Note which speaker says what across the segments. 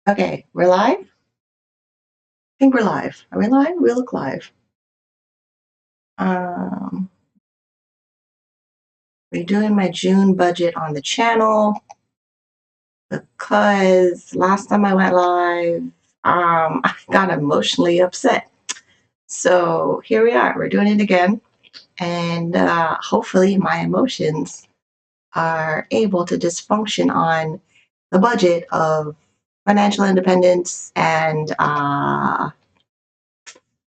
Speaker 1: Okay, we're live? I think we're live. Are we live? We look live. Redoing my June budget on the channel because last time I went live, I got emotionally upset. So here we are. We're doing it again. And hopefully my emotions are able to just function on the budget of financial independence and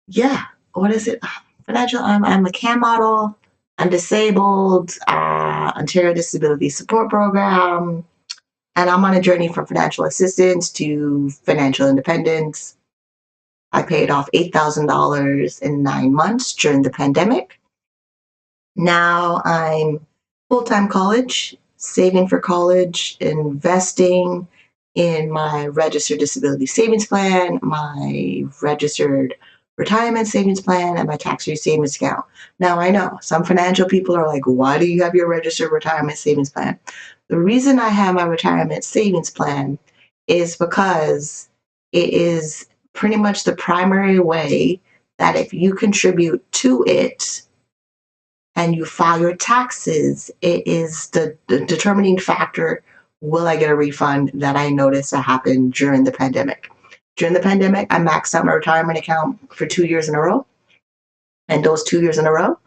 Speaker 1: yeah, what is it? Financial. I'm a CAM model. I'm disabled. Ontario Disability Support Program, and I'm on a journey from financial assistance to financial independence. I paid off $8,000 in 9 months during the pandemic. Now I'm full-time college, saving for college, investing in my registered disability savings plan, my registered retirement savings plan, and my tax-free savings account. Now I know some financial people are like, why do you have your registered retirement savings plan? The reason I have my retirement savings plan is because it is pretty much the primary way that if you contribute to it, and you file your taxes, it is the determining factor. Will I get a refund that I noticed that happened during the pandemic? During the pandemic, I maxed out my retirement account for 2 years in a row. And those 2 years in a row,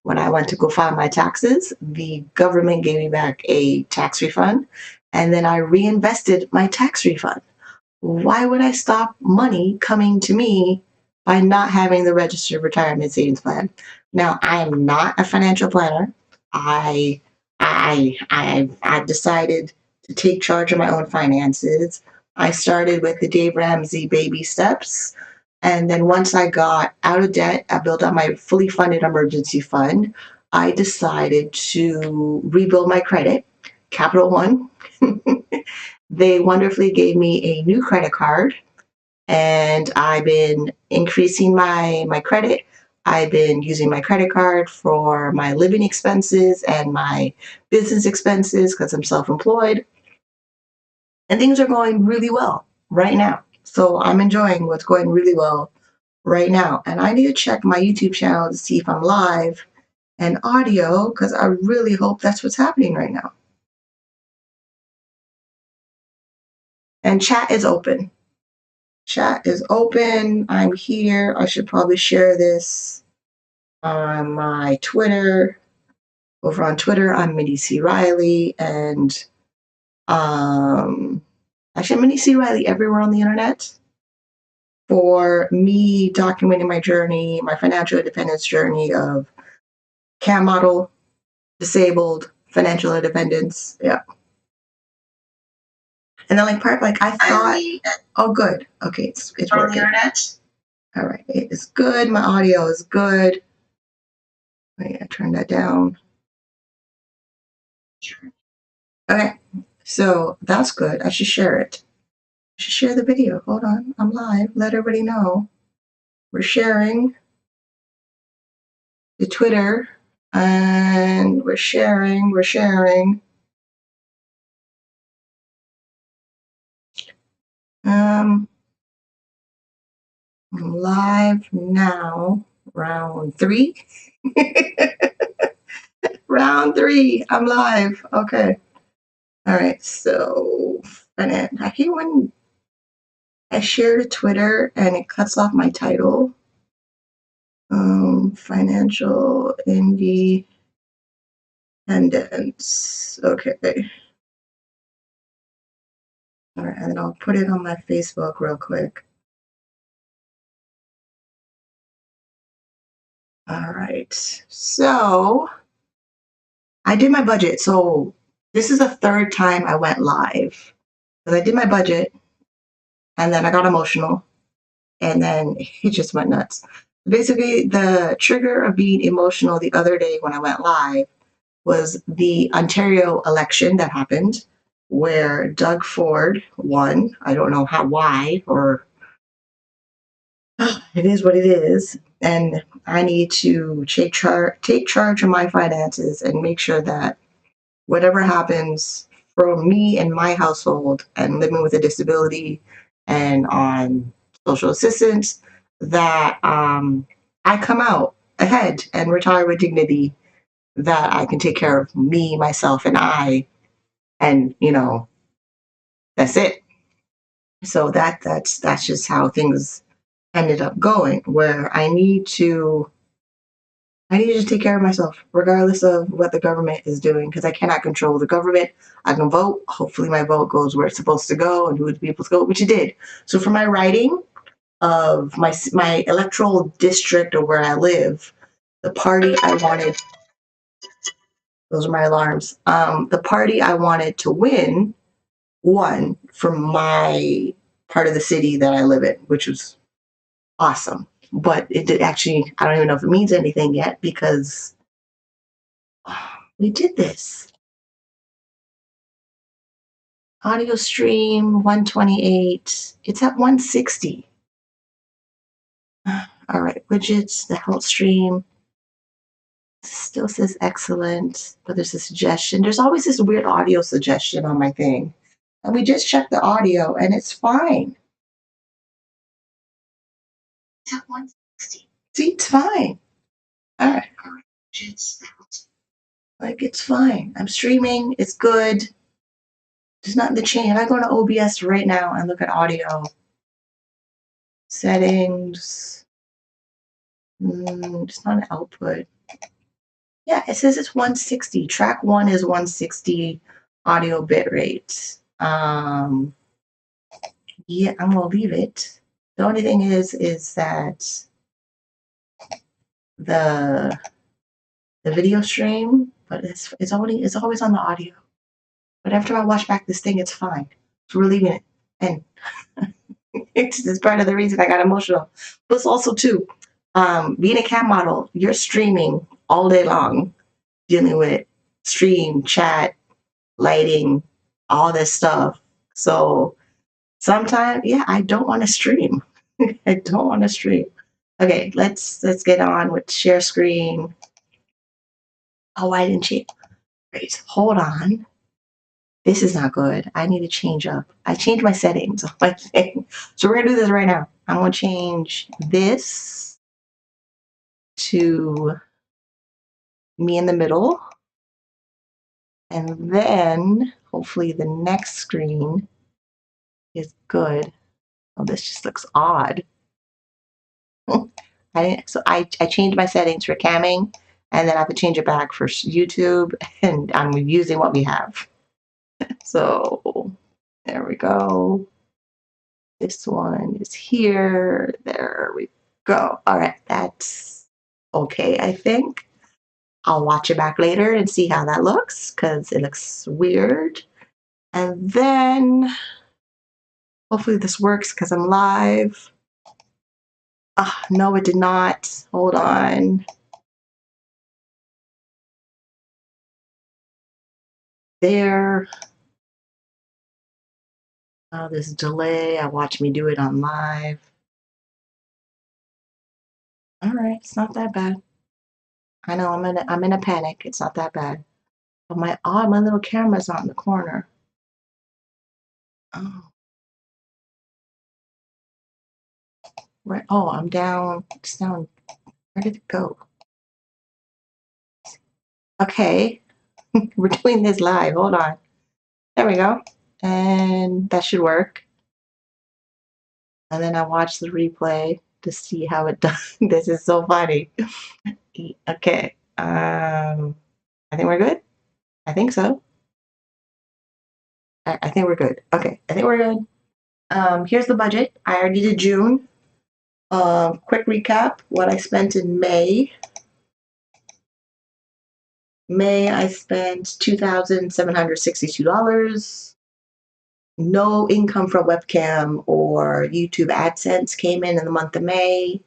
Speaker 1: when I went to go file my taxes, the government gave me back a tax refund. And then I reinvested my tax refund. Why would I stop money coming to me by not having the registered retirement savings plan? Now, I am not a financial planner. I've decided to take charge of my own finances. I started with the Dave Ramsey baby steps. And then once I got out of debt, I built up my fully funded emergency fund. I decided to rebuild my credit, Capital One. They wonderfully gave me a new credit card, and I've been increasing my credit. I've been using my credit card for my living expenses and my business expenses because I'm self-employed. And things are going really well right now. So I'm enjoying what's going really well right now. And I need to check my YouTube channel to see if I'm live and audio because I really hope that's what's happening right now. And chat is open. Chat is open. I'm here. I should probably share this on my Twitter. Over on Twitter, I'm Minnie C. Riley, and actually, Minnie C. Riley everywhere on the internet for me documenting my journey, my financial independence journey of CAM model, disabled, financial independence. Yeah. And then I thought, oh, good. Okay, it's working. On the internet. All right, it is good. My audio is good. Wait, I turned that down. Okay, so that's good. I should share it. I should share the video. Hold on, I'm live. Let everybody know. We're sharing the Twitter, and we're sharing. I'm live now, round 3. Round 3, I'm live. Okay. All right, so, and I hate when I share to Twitter and it cuts off my title. Financial independence. Okay. All right, and then I'll put it on my Facebook real quick. All right, so I did my budget. So this is the third time I went live. Because I did my budget, and then I got emotional, and then it just went nuts. Basically, the trigger of being emotional the other day when I went live was the Ontario election that happened, where Doug Ford won. I don't know why, or it is what it is. And I need to take charge of my finances and make sure that whatever happens for me and my household and living with a disability and on social assistance, that I come out ahead and retire with dignity, that I can take care of me, myself, and I, and that's it. So that's just how things ended up going, where I need to just take care of myself, regardless of what the government is doing, because I cannot control the government. I can vote. Hopefully my vote goes where it's supposed to go and who the people's go, which it did. So for my writing of my electoral district or where I live, the party I wanted, those are my alarms, the party I wanted to won from my part of the city that I live in, which was awesome. But it did actually, I don't even know if it means anything yet, because we did this. Audio stream 128. It's at 160. All right, widgets, the health stream still says excellent, but there's a suggestion. There's always this weird audio suggestion on my thing. And we just checked the audio and it's fine. It's at 160. See, it's fine. All right. Like, it's fine. I'm streaming. It's good. There's nothing to change. If I go to OBS right now and look at audio settings, it's not an output. Yeah, it says it's 160. Track 1 is 160 audio bit rate. Yeah, I'm gonna leave it. The only thing is that the video stream, but it's always on the audio. But after I watch back this thing, it's fine. So we're leaving it. And it's part of the reason I got emotional. But it's also too, being a cam model, you're streaming all day long, dealing with stream, chat, lighting, all this stuff. So sometimes, yeah, I don't want to stream. I don't want to stream. Okay, let's get on with share screen. Oh, why didn't you? Wait, hold on. This is not good. I need to change up. I changed my settings on my thing. So we're gonna do this right now. I'm gonna change this to me in the middle. And then hopefully the next screen is good. Oh, this just looks odd. I changed my settings for camming, and then I have to change it back for YouTube, and I'm using what we have. So there we go. This one is here. There we go. All right, that's okay, I think. I'll watch it back later and see how that looks, because it looks weird. And then hopefully this works because I'm live. No, it did not. Hold on. There. Oh, this delay. Watch me do it on live. All right, it's not that bad. I know I'm in a panic. It's not that bad. But my little camera's not in the corner. Oh. Right. Oh, I'm down. It's down. Where did it go? Okay. We're doing this live. Hold on. There we go. And that should work. And then I watch the replay to see how it does. This is so funny. Okay. I think we're good. I think so. I think we're good. Okay. I think we're good. Here's the budget. I already did June. Quick recap. What I spent in May. May, I spent $2,762. No income from webcam or YouTube AdSense came in the month of May.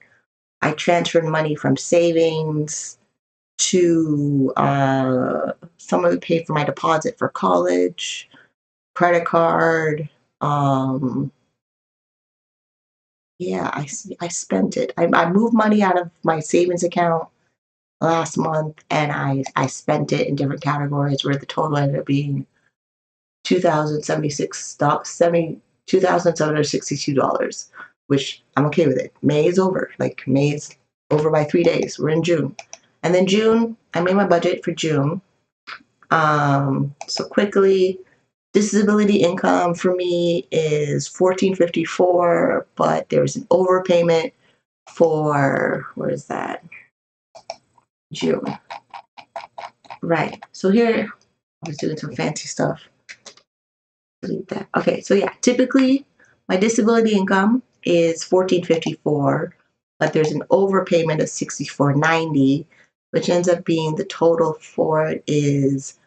Speaker 1: I transferred money from savings to some of it paid for my deposit for college, credit card. Yeah, I spent it. I moved money out of my savings account last month, and I spent it in different categories, where the total ended up being $2,076 $2,762, which I'm okay with it. May is over. Like, May is over by 3 days. We're in June. And then June, I made my budget for June. So quickly, disability income for me is $1,454, but there's an overpayment for, where is that? June. Right. So here, I was doing some fancy stuff. Delete that. Okay, so yeah, typically my disability income is $1,454, but there's an overpayment of $64.90, which ends up being the total for it is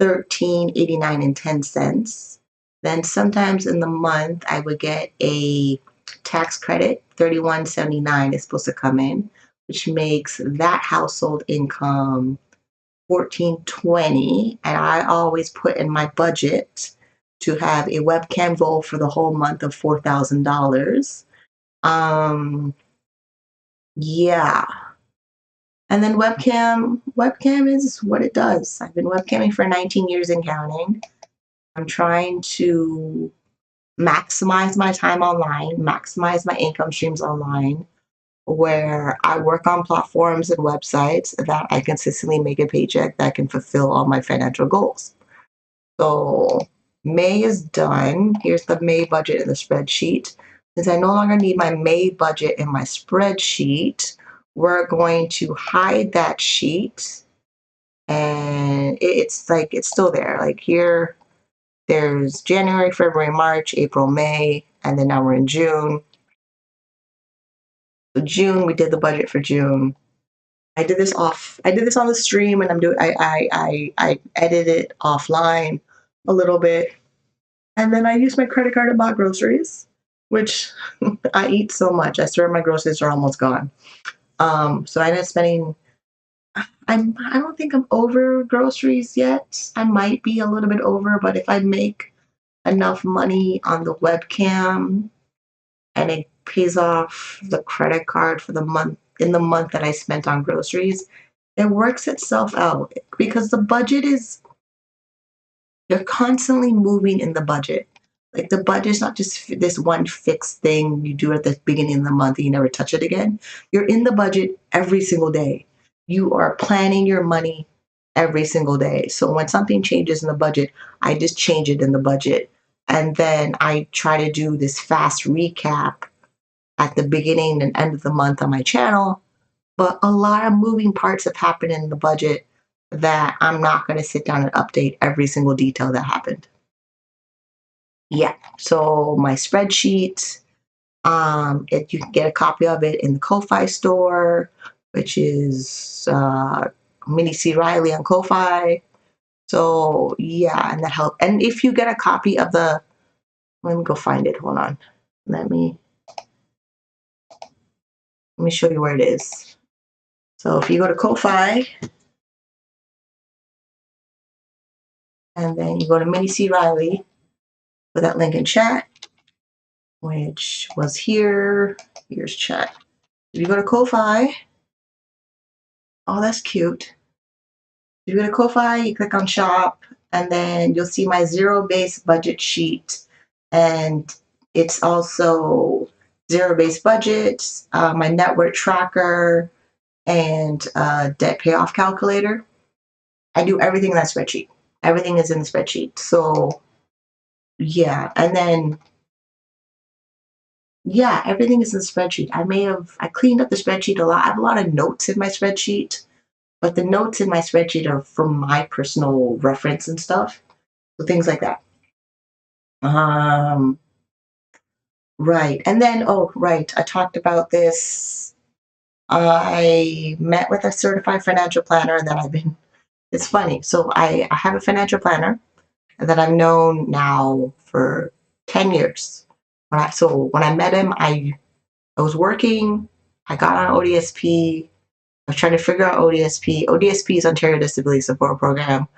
Speaker 1: $13.89.10. Then sometimes in the month I would get a tax credit. $31.79 is supposed to come in, which makes that household income $1,420, and I always put in my budget to have a webcam goal for the whole month of $4,000. Yeah. And then webcam is what it does. I've been webcamming for 19 years and counting. I'm trying to maximize my time online, maximize my income streams online, where I work on platforms and websites that I consistently make a paycheck that can fulfill all my financial goals. So May is done. Here's the May budget in the spreadsheet. Since I no longer need my May budget in my spreadsheet, we're going to hide that sheet. And it's like, it's still there. Like here, there's January, February, March, April, May, and then now we're in June. So June, we did the budget for June. I did this on the stream, and I edited it offline a little bit. And then I used my credit card and bought groceries, which I eat so much. I swear my groceries are almost gone. So I ended up spending, I don't think I'm over groceries yet. I might be a little bit over, but if I make enough money on the webcam and it pays off the credit card for the month, in the month that I spent on groceries, it works itself out, because the budget is, you're constantly moving in the budget. Like, the budget's not just this one fixed thing you do at the beginning of the month and you never touch it again. You're in the budget every single day. You are planning your money every single day. So when something changes in the budget, I just change it in the budget. And then I try to do this fast recap at the beginning and end of the month on my channel. But a lot of moving parts have happened in the budget that I'm not going to sit down and update every single detail that happened. Yeah, so my spreadsheet, you can get a copy of it in the Ko-Fi store, which is Minnie C. Riley on Ko-Fi. So yeah, and that helps. And if you get a copy of the, let me go find it. Hold on. Let me show you where it is. So if you go to Ko-Fi, and then you go to Minnie C. Riley, with that link in chat, which was here. Here's chat. If you go to Ko-Fi, oh, that's cute. If you go to Ko-Fi, you click on shop, and then you'll see my zero-based budget sheet. And it's also zero-based budget, my net worth tracker, and debt payoff calculator. I do everything in that spreadsheet. Everything is in the spreadsheet. So yeah, and then yeah, everything is in the spreadsheet. I cleaned up the spreadsheet a lot. I have a lot of notes in my spreadsheet, but the notes in my spreadsheet are from my personal reference and stuff. So things like that. Right. And then, oh, right, I talked about this. I met with a certified financial planner that it's funny. So I have a financial planner that I've known now for 10 years. So when I met him, I was working, I got on ODSP, I was trying to figure out ODSP. ODSP is Ontario Disability Support Program.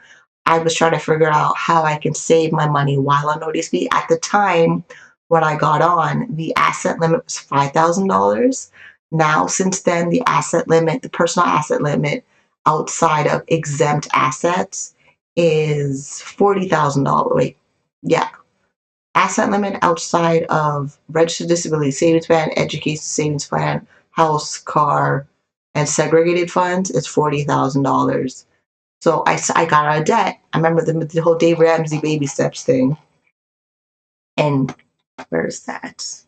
Speaker 1: I was trying to figure out how I can save my money while on ODSP. At the time when I got on, the asset limit was $5,000. Now, since then, the personal asset limit outside of exempt assets is $40,000. Wait, yeah. asset limit outside of registered disability savings plan, education savings plan, house, car, and segregated funds is $40,000. So I got out of debt. I remember the whole Dave Ramsey baby steps thing. And where's that?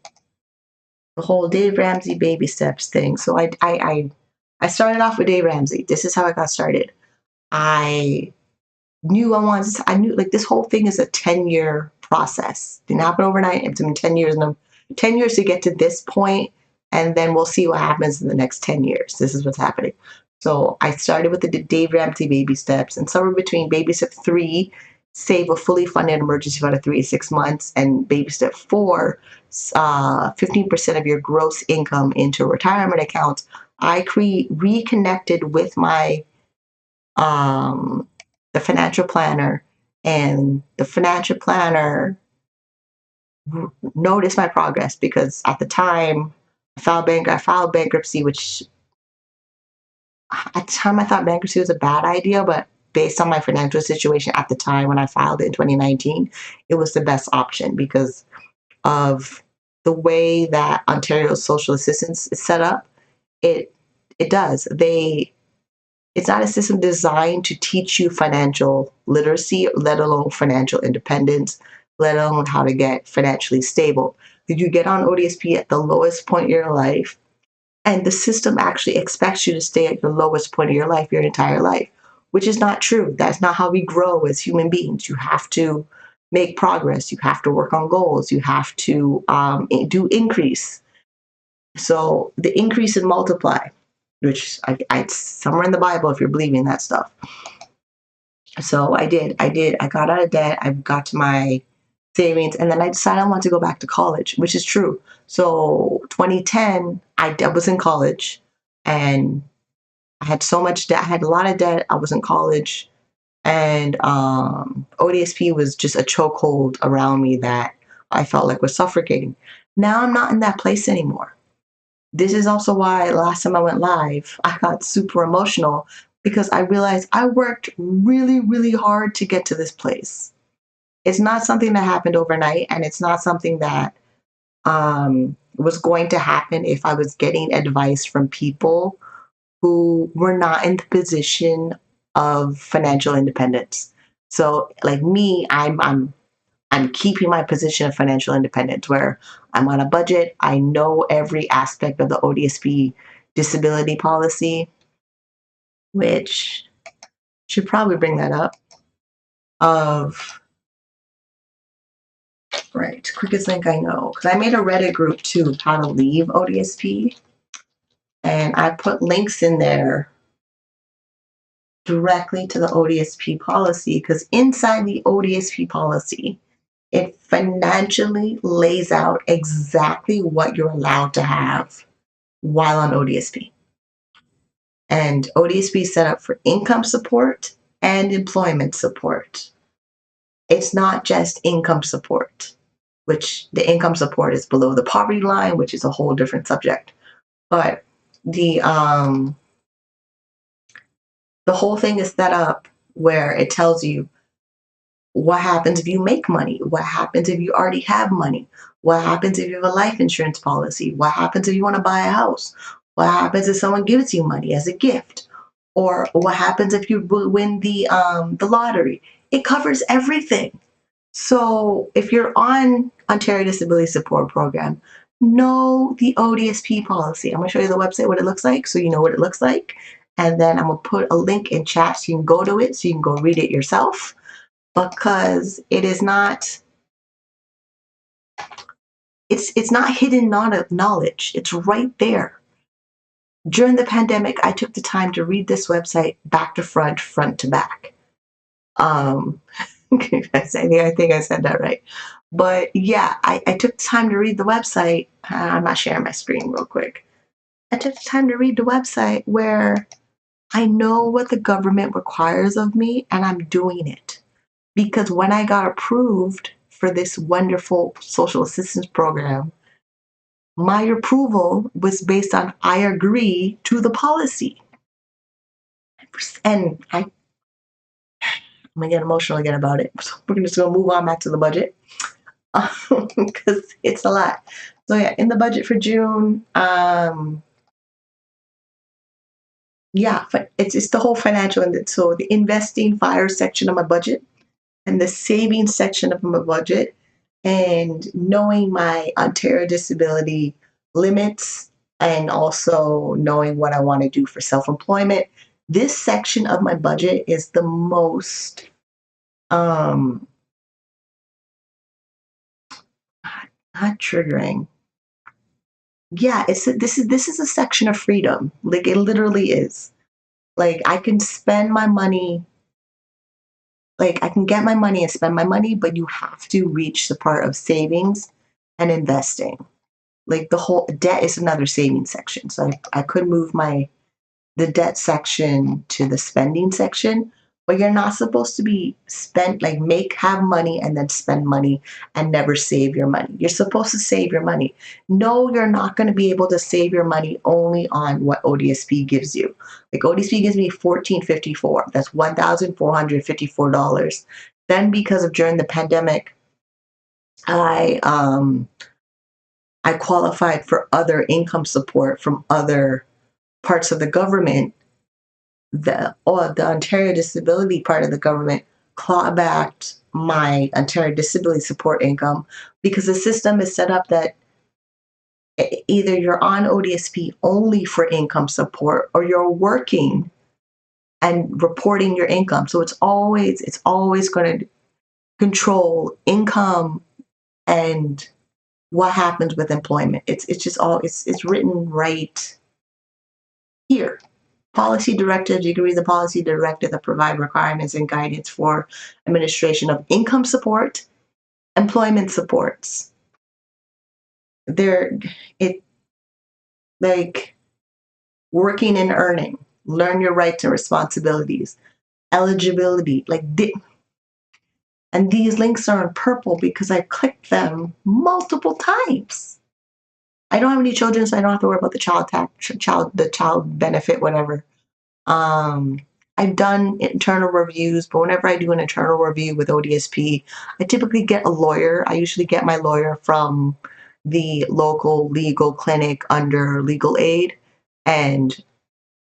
Speaker 1: The whole Dave Ramsey baby steps thing. So I started off with Dave Ramsey. This is how I got started. I I knew like this whole thing is a 10-year process. Didn't happen overnight. It's been 10 years and 10 years to get to this point, and then we'll see what happens in the next 10 years. This is what's happening. So I started with the Dave Ramsey baby steps, and somewhere between baby step 3, save a fully funded emergency fund of 3 to 6 months, and baby step 4, 15% of your gross income into a retirement account. I reconnected with my the financial planner, and the financial planner noticed my progress because at the time I filed bankruptcy, which at the time I thought bankruptcy was a bad idea, but based on my financial situation at the time when I filed it in 2019, it was the best option because of the way that Ontario's social assistance is set up. It it does. It's not a system designed to teach you financial literacy, let alone financial independence, let alone how to get financially stable. Did you get on ODSP at the lowest point in your life? And the system actually expects you to stay at your lowest point of your life your entire life, which is not true. That's not how we grow as human beings. You have to make progress. You have to work on goals. You have to do increase. So the increase and multiply, which somewhere in the Bible if you're believing that stuff. So I did. I got out of debt. I got to my savings, and then I decided I wanted to go back to college, which is true. So 2010, I was in college, and I had so much debt. I had a lot of debt. I was in college, and ODSP was just a chokehold around me that I felt like was suffocating. Now I'm not in that place anymore. This is also why last time I went live, I got super emotional because I realized I worked really, really hard to get to this place. It's not something that happened overnight, and it's not something that was going to happen if I was getting advice from people who were not in the position of financial independence. So, like me, I'm keeping my position of financial independence where I'm on a budget. I know every aspect of the ODSP disability policy, which should probably bring that up. Of right, quickest link I know. Because I made a Reddit group too, how to leave ODSP. And I put links in there directly to the ODSP policy because inside the ODSP policy, it financially lays out exactly what you're allowed to have while on ODSP. And ODSP is set up for income support and employment support. It's not just income support, which the income support is below the poverty line, which is a whole different subject. But the whole thing is set up where it tells you what happens if you make money, what happens if you already have money, what happens if you have a life insurance policy, what happens if you want to buy a house, what happens if someone gives you money as a gift, or what happens if you win the lottery. It covers everything. So if you're on Ontario Disability Support Program, know the ODSP policy. I'm going to show you the website, what it looks like, so you know what it looks like. And then I'm going to put a link in chat so you can go to it, so you can go read it yourself, because it is not, it's not hidden knowledge. It's right there. During the pandemic, I took the time to read this website back to front, front to back. I think I said that right. But yeah, I took the time to read the website. I'm not sharing my screen real quick. I took the time to read the website where I know what the government requires of me and I'm doing it. Because when I got approved for this wonderful social assistance program, my approval was based on I agree to the policy. And I'm gonna get emotional again about it. So we're just gonna move on back to the budget. because it's a lot. So yeah, in the budget for June, yeah, it's the whole financial, and so the investing fire section of my budget and the savings section of my budget, and knowing my Ontario disability limits, and also knowing what I want to do for self-employment. This section of my budget is the most um not triggering. Yeah, this is a section of freedom. Like it literally is. Like I can spend my money, like I can get my money and spend my money, but you have to reach the part of savings and investing. Like the whole debt is another savings section. So I could move the debt section to the spending section, but you're not supposed to be spent like have money and then spend money and never save your money. You're supposed to save your money. No, you're not going to be able to save your money only on what ODSP gives you. Like ODSP gives me $1,454. That's $1,454. Then because of during the pandemic, I I qualified for other income support from other parts of the government. The Ontario disability part of the government clawbacked my Ontario disability support income because the system is set up that either you're on ODSP only for income support or you're working and reporting your income. So it's always going to control income and what happens with employment. It's just all it's written right here. Policy directives, you can read the policy directive that provide requirements and guidance for administration of income support, employment supports. They're it like working and earning, learn your rights and responsibilities, eligibility, and these links are in purple because I clicked them multiple times. I don't have any children, so I don't have to worry about the child benefit, whatever. Um, I've done internal reviews, but whenever I do an internal review with ODSP, I typically get a lawyer. I usually get my lawyer from the local legal clinic under legal aid, and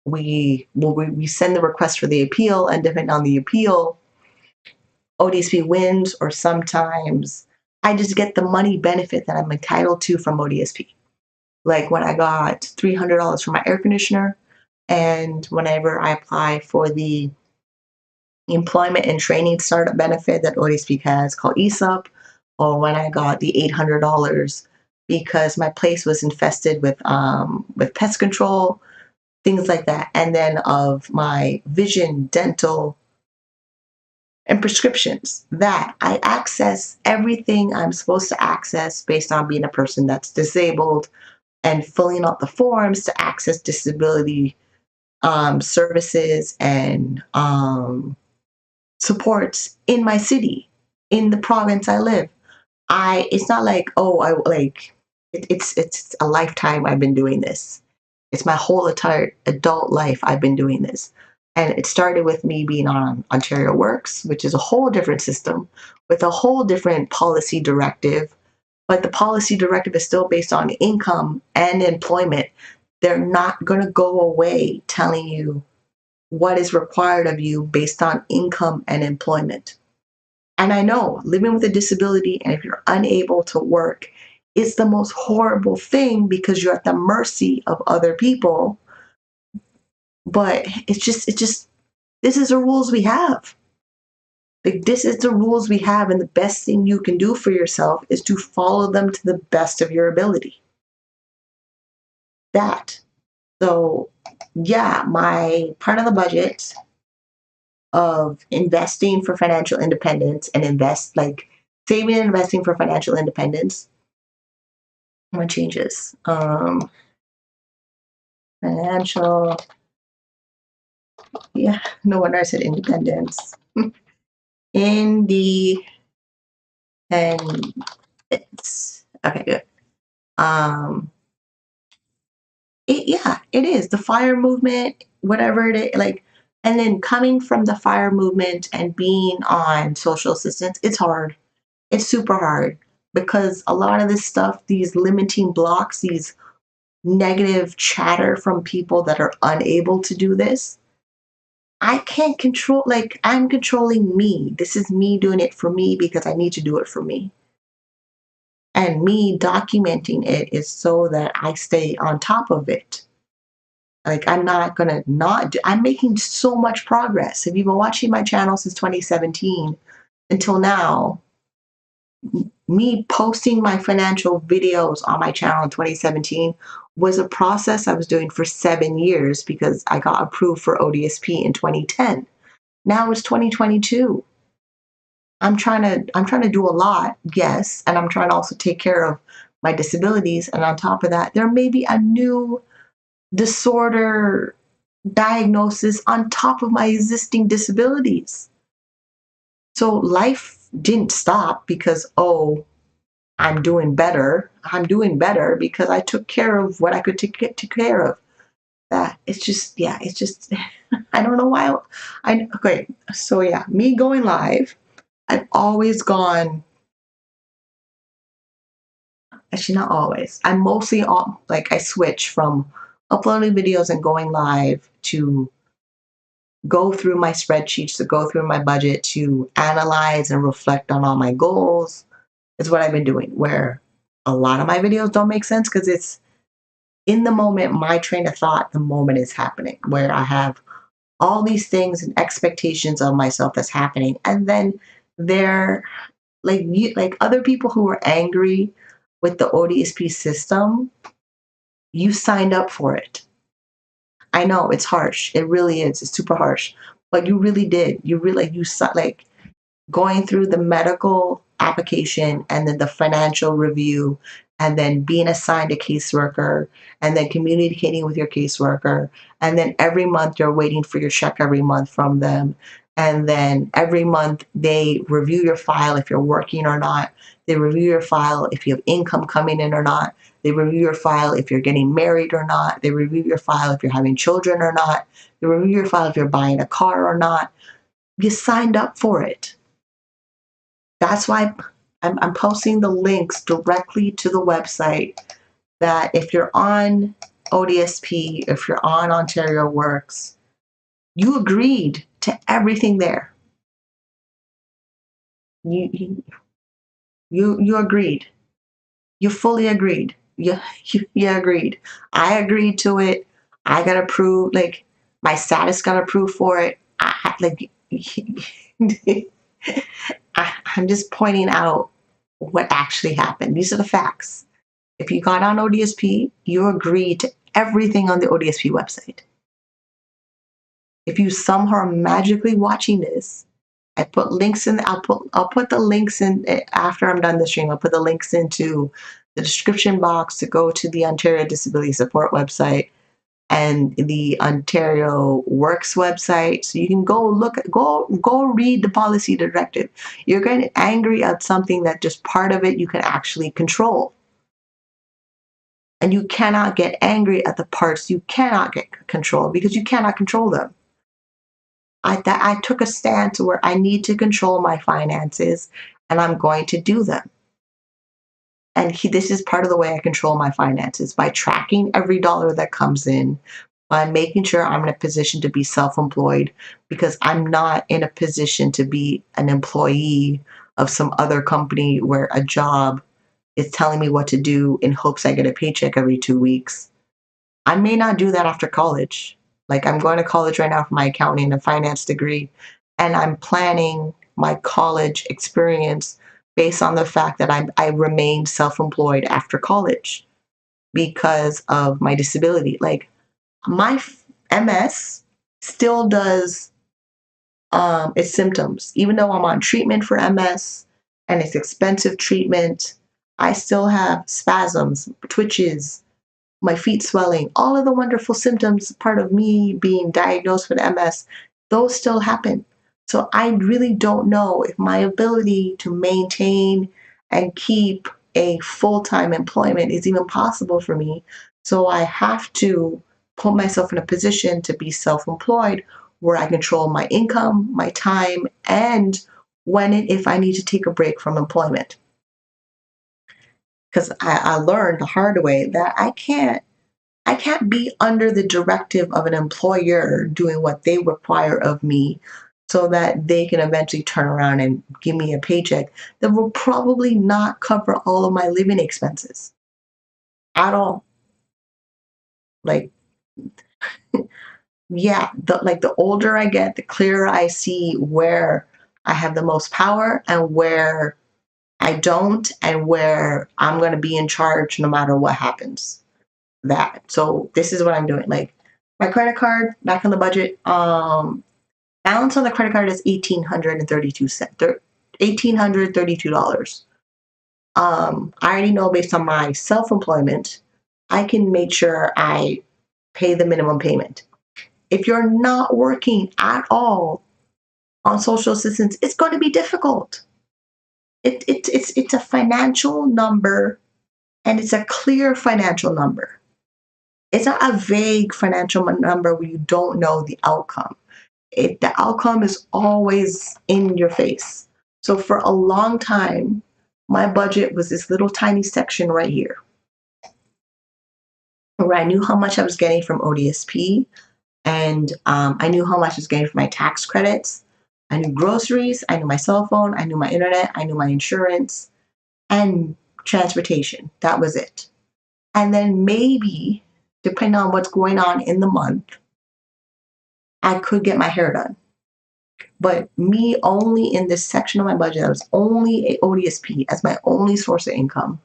Speaker 1: we send the request for the appeal, and depending on the appeal, ODSP wins, or sometimes I just get the money benefit that I'm entitled to from ODSP. Like when I got $300 for my air conditioner, and whenever I apply for the employment and training startup benefit that ODSP has called ESOP, or when I got the $800 because my place was infested with pest control, things like that, and then of my vision, dental, and prescriptions, that I access everything I'm supposed to access based on being a person that's disabled and filling out the forms to access disability services and supports in my city, in the province I live. It's not like, oh, I like it's a lifetime I've been doing this. It's my whole entire adult life I've been doing this. And it started with me being on Ontario Works, which is a whole different system with a whole different policy directive. But the policy directive is still based on income and employment. They're not going to go away telling you what is required of you based on income and employment. And I know living with a disability and if you're unable to work, it's the most horrible thing because you're at the mercy of other people. But this is the rules we have. Like, this is the rules we have, and the best thing you can do for yourself is to follow them to the best of your ability. That. So, yeah, my part of the budget of investing for financial independence and saving and investing for financial independence. I'm gonna change this. Financial, yeah, no wonder I said independence. In the and it's okay, good. Um, yeah, it is the fire movement, whatever it is, like, and then coming from the fire movement and being on social assistance, it's hard. It's super hard. because a lot of this stuff, these limiting blocks, these negative chatter from people that are unable to do this, I can't control, like, I'm controlling me. This is me doing it for me because I need to do it for me. And me documenting it is so that I stay on top of it. Like, I'm not gonna not do, I'm making so much progress. If you've been watching my channel since 2017 until now, me posting my financial videos on my channel in 2017 was a process I was doing for 7 years because I got approved for ODSP in 2010. Now it's 2022. I'm trying to do a lot, yes, and I'm trying to also take care of my disabilities. And on top of that, there may be a new disorder diagnosis on top of my existing disabilities. So life didn't stop because, oh, I'm doing better. I'm doing better because I took care of what I could take care of. That it's just, yeah, it's just, I don't know why. Okay, so yeah, me going live, I've always gone, actually not always. I'm mostly all, like, I switch from uploading videos and going live to go through my spreadsheets, to go through my budget, to analyze and reflect on all my goals. Is what I've been doing, where a lot of my videos don't make sense because it's in the moment, my train of thought, the moment is happening, where I have all these things and expectations of myself that's happening. And then they're like, you, like other people who are angry with the ODSP system, you signed up for it. I know it's harsh. It really is. It's super harsh. But you really did. You really, like, going through the medical application and then the financial review and then being assigned a caseworker and then communicating with your caseworker, and then every month you're waiting for your check every month from them, and then every month they review your file if you're working or not, they review your file if you have income coming in or not, they review your file if you're getting married or not, they review your file if you're having children or not, they review your file if you're buying a car or not. You signed up for it. That's why I'm posting the links directly to the website, that if you're on ODSP, if you're on Ontario Works, you agreed to everything there. You agreed. You fully agreed. You agreed. I agreed to it. I got approved. Like, my status got approved for it. I'm just pointing out what actually happened. These are the facts. If you got on ODSP, you agreed to everything on the ODSP website. If you somehow are magically watching this, I put links in. I'll put the links in after I'm done the stream. I'll put the links into the description box to go to the Ontario Disability Support website and the Ontario Works website, so you can go read the policy directive. You're getting angry at something that just part of it you can actually control. And you cannot get angry at the parts you cannot get control because you cannot control them. I took a stance where I need to control my finances and I'm going to do them. And this is part of the way I control my finances, by tracking every dollar that comes in, by making sure I'm in a position to be self-employed, because I'm not in a position to be an employee of some other company where a job is telling me what to do in hopes I get a paycheck every 2 weeks. I may not do that after college. Like, I'm going to college right now for my accounting and finance degree, and I'm planning my college experience based on the fact that I remained self-employed after college because of my disability. Like, my MS still does its symptoms. Even though I'm on treatment for MS and it's expensive treatment, I still have spasms, twitches, my feet swelling, all of the wonderful symptoms, part of me being diagnosed with MS, those still happen. So I really don't know if my ability to maintain and keep a full-time employment is even possible for me. So I have to put myself in a position to be self-employed, where I control my income, my time, and when and if I need to take a break from employment. because I learned the hard way that I can't be under the directive of an employer doing what they require of me so that they can eventually turn around and give me a paycheck that will probably not cover all of my living expenses at all. Like, yeah, the older I get, the clearer I see where I have the most power and where I don't, and where I'm going to be in charge no matter what happens. So this is what I'm doing. Like, my credit card, back on the budget, balance on the credit card is $1,832. I already know based on my self-employment, I can make sure I pay the minimum payment. If you're not working at all on social assistance, it's going to be difficult. It's a financial number, and it's a clear financial number. It's not a vague financial number where you don't know the outcome. The outcome is always in your face. So for a long time, my budget was this little tiny section right here, where I knew how much I was getting from ODSP, and I knew how much I was getting from my tax credits. I knew groceries, I knew my cell phone, I knew my internet, I knew my insurance, and transportation. That was it. And then maybe, depending on what's going on in the month, I could get my hair done. But me only in this section of my budget, that was only a ODSP as my only source of income,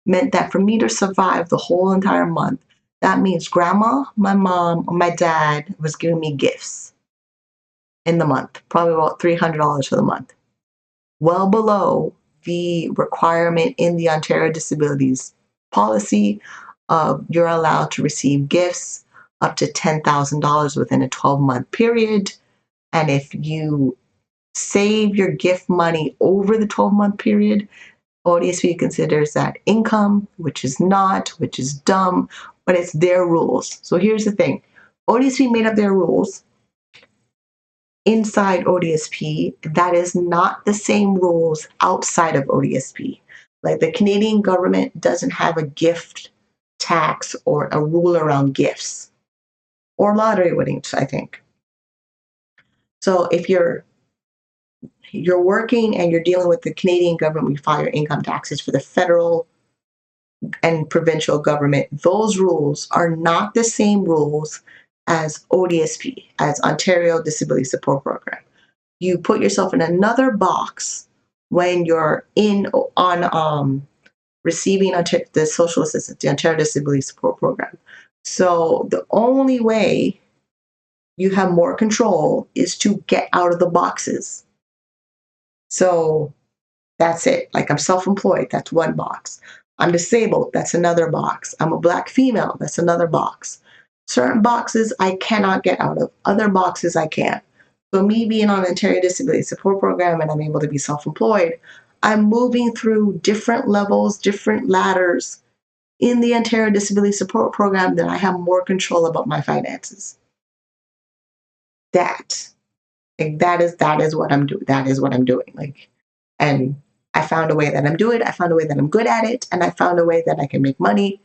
Speaker 1: meant that for me to survive the whole entire month, that means grandma, my mom, or my dad was giving me gifts in the month, probably about $300 for the month, well below the requirement in the Ontario Disabilities policy of you're allowed to receive gifts up to $10,000 within a 12-month period. And if you save your gift money over the 12-month period, ODSP considers that income, which is not, which is dumb, but it's their rules. So here's the thing. ODSP made up their rules. Inside ODSP, that is not the same rules outside of ODSP. Like, the Canadian government doesn't have a gift tax or a rule around gifts or lottery winnings, I think. So if you're working and you're dealing with the Canadian government, you file your income taxes for the federal and provincial government. Those rules are not the same rules as ODSP, as Ontario Disability Support Program. You put yourself in another box when you're receiving the social assistance, the Ontario Disability Support Program. So the only way you have more control is to get out of the boxes. So that's it. Like, I'm self-employed, that's one box. I'm disabled, that's another box. I'm a Black female, that's another box. Certain boxes I cannot get out of, other boxes I can. So me being on Ontario Disability Support Program and I'm able to be self-employed, I'm moving through different levels, different ladders in the Ontario Disability Support Program that I have more control about my finances. That is what I'm doing. That is what I'm doing. Like, and I found a way that I'm doing it. I found a way that I'm good at it. And I found a way that I can make money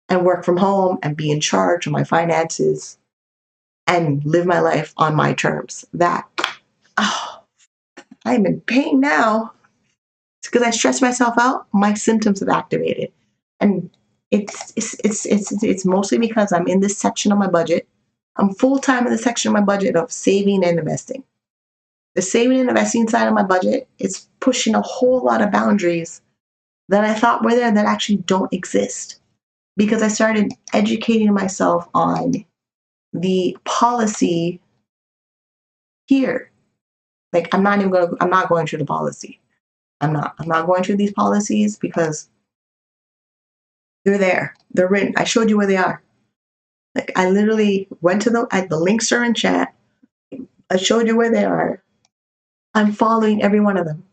Speaker 1: and work from home and be in charge of my finances and live my life on my terms. I'm in pain now. It's because I stressed myself out. My symptoms have activated. And it's mostly because I'm in this section of my budget. I'm full-time in the section of my budget of saving and investing. The saving and investing side of my budget is pushing a whole lot of boundaries that I thought were there that actually don't exist, because I started educating myself on the policy here. Like, I'm not going through the policy. I'm not going through these policies because they're there. They're written. I showed you where they are. Like, I literally went to the links are in chat. I showed you where they are. I'm following every one of them.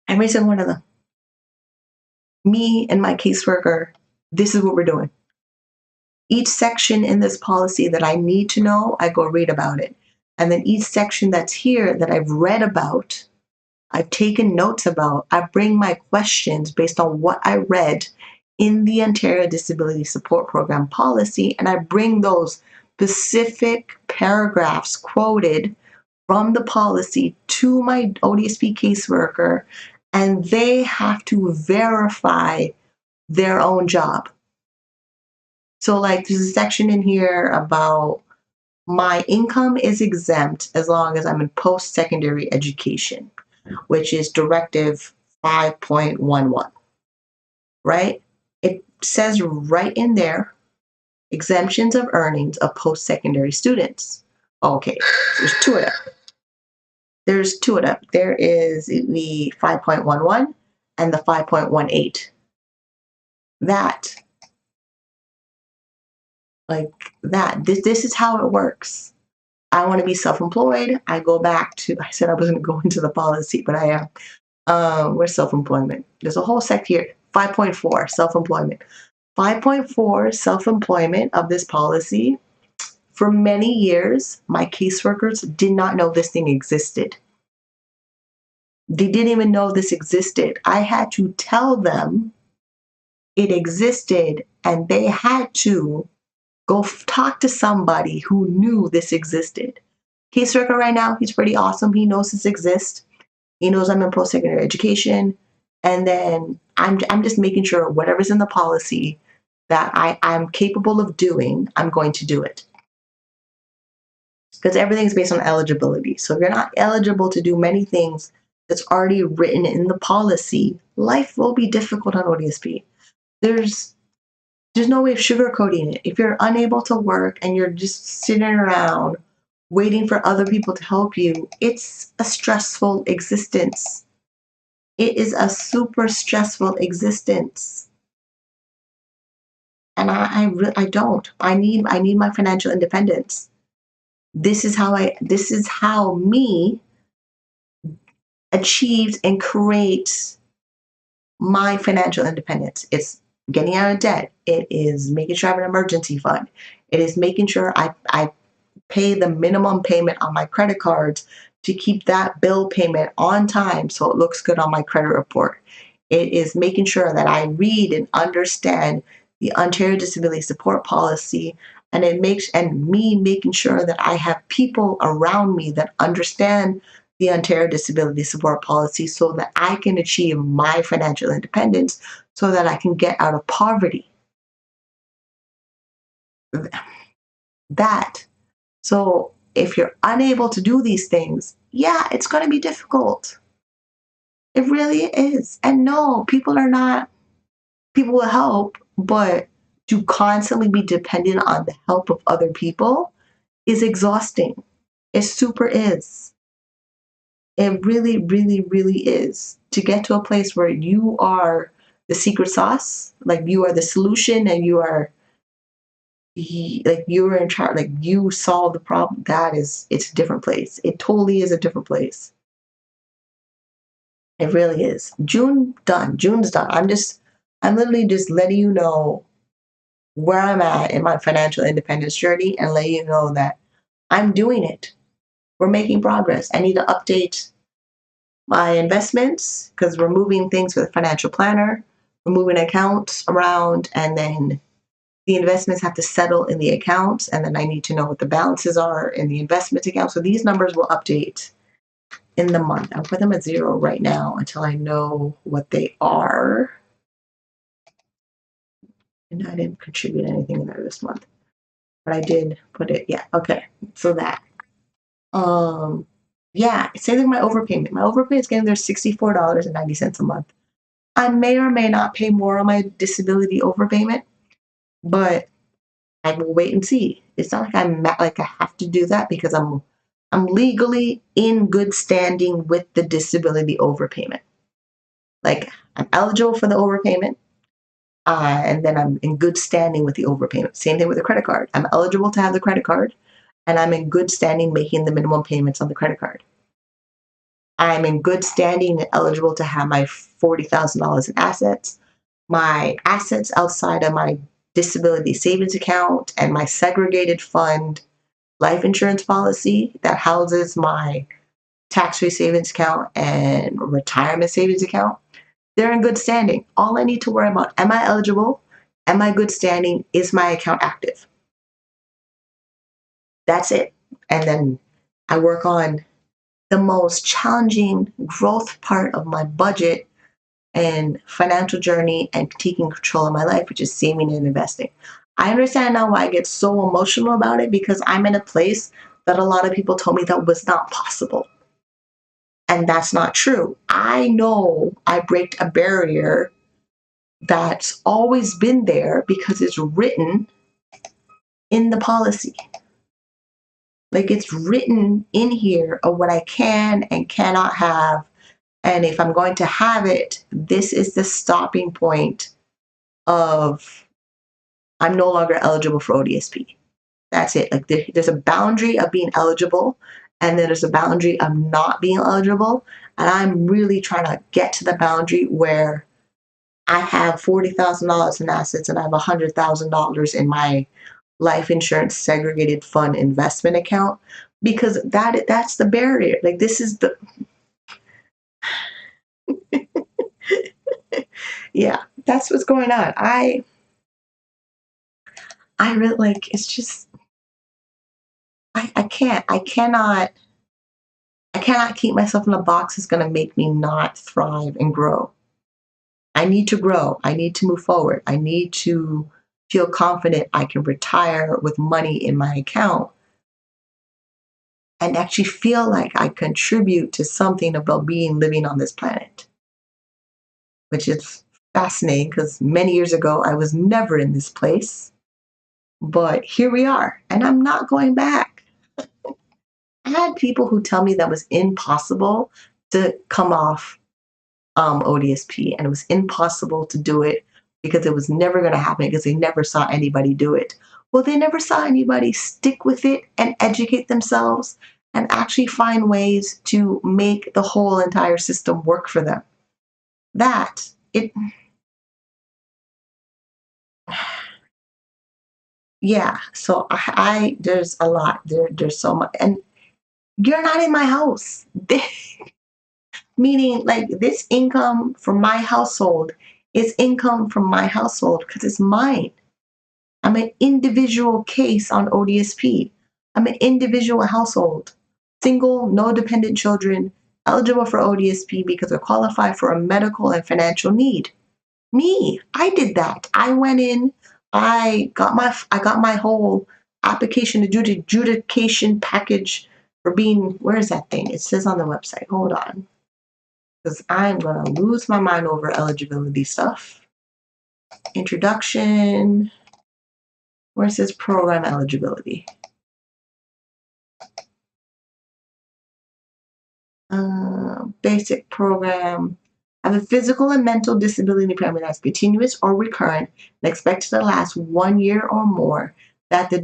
Speaker 1: Every single one of them. Me and my caseworker, this is what we're doing. Each section in this policy that I need to know, I go read about it. And then each section that's here that I've read about, I've taken notes about. I bring my questions based on what I read in the Ontario Disability Support Program policy, and I bring those specific paragraphs quoted from the policy to my ODSP caseworker, and they have to verify their own job. So like there's a section in here about my income is exempt as long as I'm in post-secondary education, which is Directive 5.11, right? It says right in there, exemptions of earnings of post-secondary students. Okay, so there's two of them. There's two of them. There is the 5.11 and the 5.18. That, like that, this is how it works. I want to be self-employed. I go back to, I said I wasn't going to go into the policy, but I am. Where's self-employment? There's a whole sec here. 5.4, self-employment. 5.4, self-employment of this policy. For many years, my caseworkers did not know this thing existed. They didn't even know this existed. I had to tell them it existed, and they had to go talk to somebody who knew this existed. Caseworker right now, he's pretty awesome. He knows this exists. He knows I'm in post-secondary education. And then I'm just making sure whatever's in the policy that I'm capable of doing, I'm going to do it. Because everything's based on eligibility. So if you're not eligible to do many things that's already written in the policy, life will be difficult on ODSP. There's no way of sugarcoating it. If you're unable to work and you're just sitting around waiting for other people to help you, it's a stressful existence. It is a super stressful existence. And I don't. I need my financial independence. This is how me achieves and creates my financial independence. It's getting out of debt. It is making sure I have an emergency fund. It is making sure I pay the minimum payment on my credit cards to keep that bill payment on time so it looks good on my credit report. It is making sure that I read and understand the Ontario Disability Support Policy, and making sure that I have people around me that understand the Ontario Disability Support Policy so that I can achieve my financial independence so that I can get out of poverty. That. So if you're unable to do these things, yeah, it's going to be difficult. It really is. And no, people will help, but to constantly be dependent on the help of other people is exhausting. It super is. It really, really, really is. To get to a place where you are the secret sauce, like you are the solution and you're in charge, like you solve the problem, it's a different place. It totally is a different place. It really is. June's done. I'm literally just letting you know where I'm at in my financial independence journey and letting you know that I'm doing it. We're making progress. I need to update my investments because we're moving things with a financial planner. We're moving accounts around, and then the investments have to settle in the accounts, and then I need to know what the balances are in the investment account. So these numbers will update in the month. I'll put them at 0 right now until I know what they are. And I didn't contribute anything in there this month, but I did put it. Yeah, okay. So that. Yeah, say that my overpayment. My overpayment is getting there $64.90 a month. I may or may not pay more on my disability overpayment, but I will wait and see. It's not like I have to do that because I'm legally in good standing with the disability overpayment. Like I'm eligible for the overpayment, and then I'm in good standing with the overpayment. Same thing with the credit card. I'm eligible to have the credit card, and I'm in good standing making the minimum payments on the credit card. I'm in good standing and eligible to have my $40,000 in assets. My assets outside of my disability savings account and my segregated fund life insurance policy that houses my tax-free savings account and retirement savings account, they're in good standing. All I need to worry about, am I eligible? Am I good standing? Is my account active? That's it. And then I work on the most challenging growth part of my budget and financial journey and taking control of my life, which is saving and investing. I understand now why I get so emotional about it, because I'm in a place that a lot of people told me that was not possible. And that's not true. I know I break a barrier that's always been there because it's written in the policy. Like, it's written in here of what I can and cannot have. And if I'm going to have it, this is the stopping point of I'm no longer eligible for ODSP. That's it. Like, there's a boundary of being eligible, and then there's a boundary of not being eligible. And I'm really trying to get to the boundary where I have $40,000 in assets and I have $100,000 in my life insurance segregated fund investment account, because that's the barrier. Like, this is the yeah, that's what's going on. I really, like, it's just I cannot keep myself in a box that's going to make me not thrive and grow. I need to grow. I need to move forward. I need to feel confident I can retire with money in my account and actually feel like I contribute to something about being living on this planet, which is fascinating because many years ago I was never in this place, but here we are, and I'm not going back. I had people who tell me that was impossible to come off ODSP, and it was impossible to do it because it was never going to happen because they never saw anybody do it. Well, they never saw anybody stick with it and educate themselves and actually find ways to make the whole entire system work for them. That it, yeah. So I there's a lot there's so much, and you're not in my house. Meaning, like, this income from my household is income from my household because it's mine. I'm an individual case on ODSP. I'm an individual household, single, no dependent children, eligible for ODSP because I qualify for a medical and financial need. Me, I did that. I went in, I got my whole application adjudication package for being, where is that thing? It says on the website. Hold on. Because I'm gonna lose my mind over eligibility stuff. Introduction. Where it says program eligibility. Basic program. Have a physical and mental disability impairment that's continuous or recurrent and expected to last 1 year or more. That the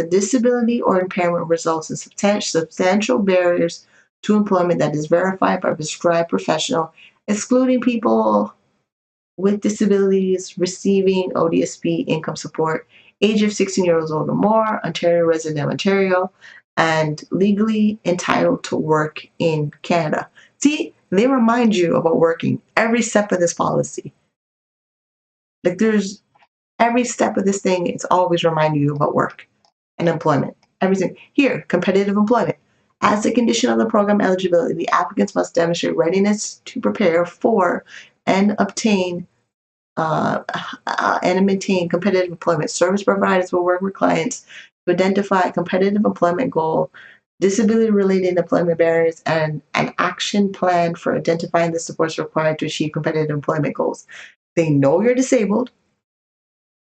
Speaker 1: disability or impairment results in substantial barriers to employment that is verified by a prescribed professional, excluding people with disabilities receiving ODSP income support, age of 16 years old or more, Ontario resident of Ontario, and legally entitled to work in Canada. See, they remind you about working every step of this policy. Like, there's every step of this thing, it's always reminding you about work and employment. Everything. Here, competitive employment. As a condition of the program eligibility, the applicants must demonstrate readiness to prepare for and obtain and maintain competitive employment. Service providers will work with clients to identify a competitive employment goal, disability-related employment barriers, and an action plan for identifying the supports required to achieve competitive employment goals. They know you're disabled.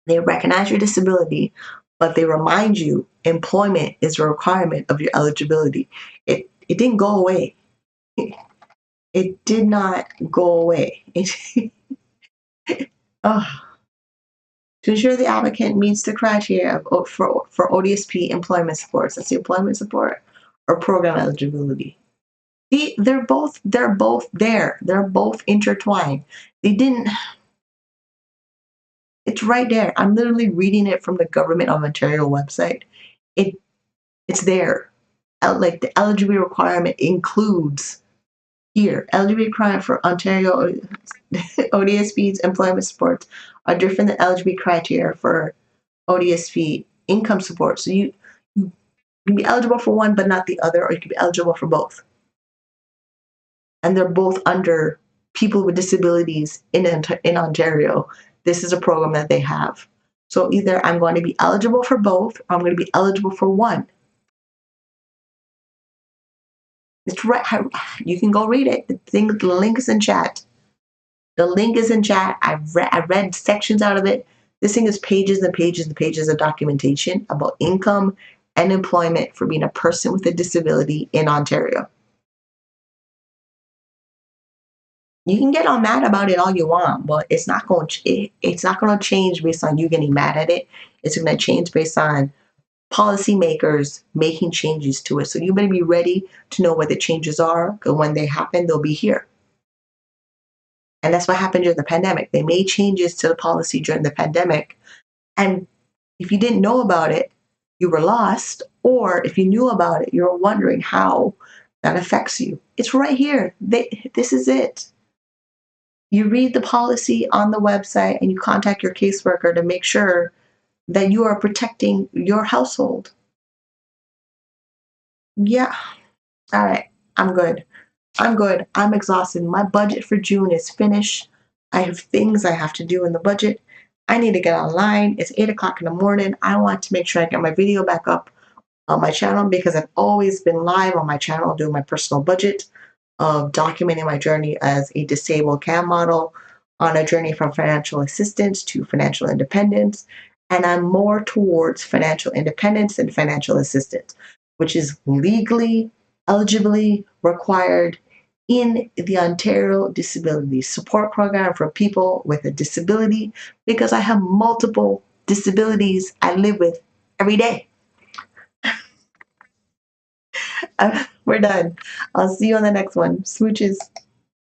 Speaker 1: They recognize your disability, but they remind you employment is a requirement of your eligibility. It didn't go away. It did not go away. Oh. To ensure the applicant meets the criteria for ODSP employment supports. That's the employment support or program eligibility. They're both there. They're both intertwined. They didn't. It's right there. I'm literally reading it from the Government of Ontario website. It's there. like the eligibility requirement includes here. Eligibility requirement for Ontario ODSP's employment supports are different than eligibility criteria for ODSP income support. So you can be eligible for one but not the other, or you can be eligible for both. And they're both under people with disabilities in Ontario. This is a program that they have. So either I'm going to be eligible for both, or I'm going to be eligible for one. It's right. You can go read it. The link is in chat. The link is in chat. I read sections out of it. This thing is pages and pages and pages of documentation about income and employment for being a person with a disability in Ontario. You can get all mad about it all you want, but it's not going to change based on you getting mad at it. It's going to change based on policymakers making changes to it. So you better be ready to know what the changes are, because when they happen, they'll be here. And that's what happened during the pandemic. They made changes to the policy during the pandemic. And if you didn't know about it, you were lost. Or if you knew about it, you're wondering how that affects you. It's right here. This is it. You read the policy on the website and you contact your caseworker to make sure that you are protecting your household. Yeah. All right. I'm good. I'm exhausted. My budget for June is finished. I have things I have to do in the budget. I need to get online. It's 8 o'clock in the morning. I want to make sure I get my video back up on my channel, because I've always been live on my channel doing my personal budget of documenting my journey as a disabled CAM model on a journey from financial assistance to financial independence. And I'm more towards financial independence than financial assistance, which is legally, eligibly required in the Ontario Disability Support Program for people with a disability, because I have multiple disabilities I live with every day. We're done. I'll see you on the next one. Smooches.